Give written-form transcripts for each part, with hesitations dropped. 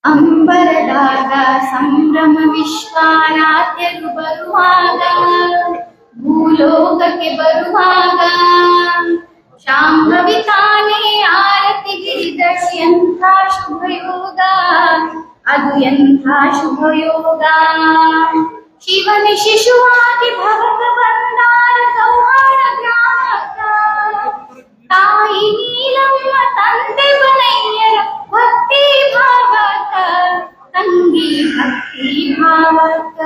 ಅಂಬರದಾಗ ಸಂಭ್ರಮ ವಿಶ್ವಾರಾಧ್ಯರು ಬರುವಾಗ, ಭೂಲೋಕಕ್ಕೆ ಬರುವಾಗ ಶಾಂಭವಿ ತಾನೇ ಆರತಿಗಿರಿದಳು. ಎಂಥ ಶುಭಯೋಗ ಅದು, ಎಂಥ ಶುಭಯೋಗ. ಶಿವನ ಶಿಶುವಾಗಿ ಭವಕ ಬಂದಾರ ಗೌಹಾಳ ಗ್ರಾಮಕ್ಕ, ತಾಯಿ ನೀಲಮ್ಮ ತಂದೆ ಬನಯ್ಯರ ಭಕ್ತಿ ಭಾವಕ, ತಂಗಿ ಭಕ್ತಿ ಭಾವಕ.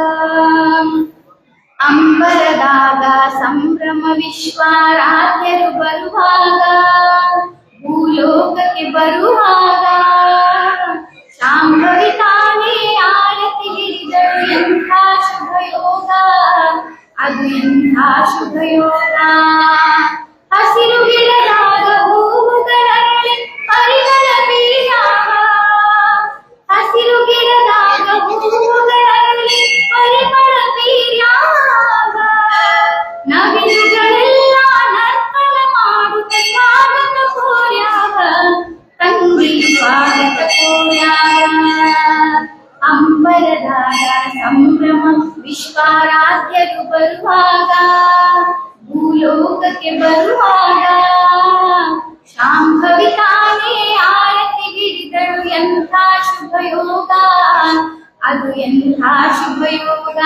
ಅಂಬರದಾಗ ಸಂಭ್ರಮ ವಿಶ್ವಾರಾಧ್ಯರು ಬರುವಾಗ, ಭೂಲೋಕಕ್ಕೆ ಬರುವಾಗ ಶಾಂಭವಿ ತಾನೇ ಆರತಿಗಿರಿದಳು. ಎಂಥ ಶುಭಯೋಗ ಅದು, ಎಂಥ ಶುಭಯೋಗ. ಹಸಿರು ಗಿಡದಾಗ ಹೂವುಗಳರಳಿ ಪರಿಮಳ ಬೀರಾಗ, ಹಸಿರು ಗಿಡದಾಗ ಹೂವುಗಳರಳಿ ಪರಿಮಳ ಬೀರಾಗ, ನವಿಲುಗಳೆಲ್ಲ ನರ್ತನ ಮಾಡುತ್ತ ಸ್ವಾಗತ ಕೋರ್ಯಾಗ, ತಂಗಿ ಸ್ವಾಗತ ಕೋರ್ಯಾಗ. ಅಂಬರದಾಗ ಸಂಭ್ರಮ ವಿಶ್ವಾರಾಧ್ಯರು ಬರುವಾಗ, ಭೂಲೋಕಕ್ಕೆ ಬರುವಾಗ ಶಾಂಭವಿ ತಾನೇ ಆರತಿಗಿರಿದಳು. ಎಂಥ ಶುಭಯೋಗ ಅದು, ಎಂಥ ಶುಭಯೋಗ.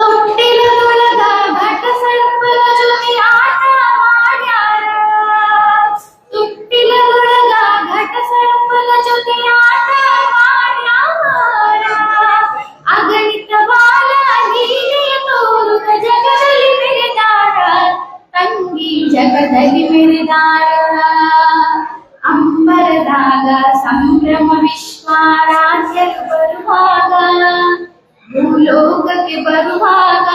ತೊಟ್ಟಿಲದೊಳಗ ಘಟ ಸರ್ಪದ ಜೊತೆ ಆಟ ಮಾಡ್ಯಾರ, ತೊಟ್ಟಿಲದೊಳಗ ಘಟ ಸರ್ಪದ ಜೊತೆ ಆಟ ಮಾಡ್ಯಾರ. ಅಗಣಿತ ಬಾಲ ಲೀಲೆಯ ತೋರುತ್ತ ಜಗದಲ್ಲಿ ಮೆರೆದಾರ, ತಂಗಿ ಜಗದಲ್ಲಿ ಮೆರೆದಾರ. ಅಂಬರದಾಗ ಸಂಭ್ರಮ ವಿಶ್ವಾರಾಧ್ಯರು ಬರುವಾಗ, ಭೂಲೋಕಕ್ಕೆ ಬರುವಾಗ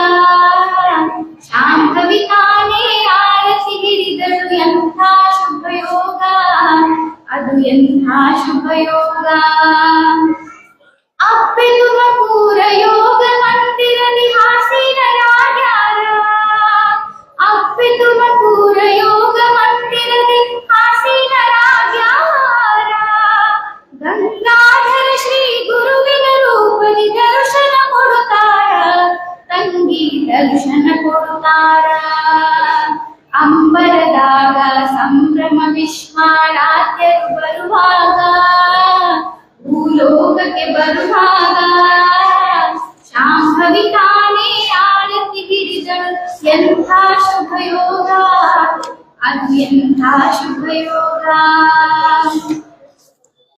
ಶಾಂಭವಿ ತಾನೇ ಆರತಿಗಿರಿದಳು. ಎಂಥ ಶುಭಯೋಗ ಅದು, ಎಂಥ ಶುಭಯೋಗ. ಅಪ್ಪೆದುವ ಪೂರ ಯೋಗ ಮಂದಿರದಿ ಹಾಸೀನರಾಗ್ಯಾರ, ಅಪ್ಪೆದುವ ಪೂರ ಯೋಗ ಮಂದಿರದಿ ಹಾಸೀನರಾಗ್ಯಾರ. ಗಂಗಾಧರ ಶ್ರೀ ಗುರುವಿನ ರೂಪದಿ ದರ್ಶನ ಕೊಡುತ್ತಾರ, ತಂಗಿ ದರ್ಶನ ಕೊಡುತ್ತಾರ. ಅಂಬರದಾಗ ಸಂಭ್ರಮ ವಿಶ್ವಾರಾಧ್ಯರು ಬರುವಾಗ, ಭೂಲೋಕಕ್ಕೆ ಬರುವಾಗ ಶಾಂಭವಿ ತಾನೇ ಆರತಿಗಿರಿದಳು. ಎಂಥ ಶುಭಯೋಗ ಅದು, ಎಂಥ ಶುಭಯೋಗ.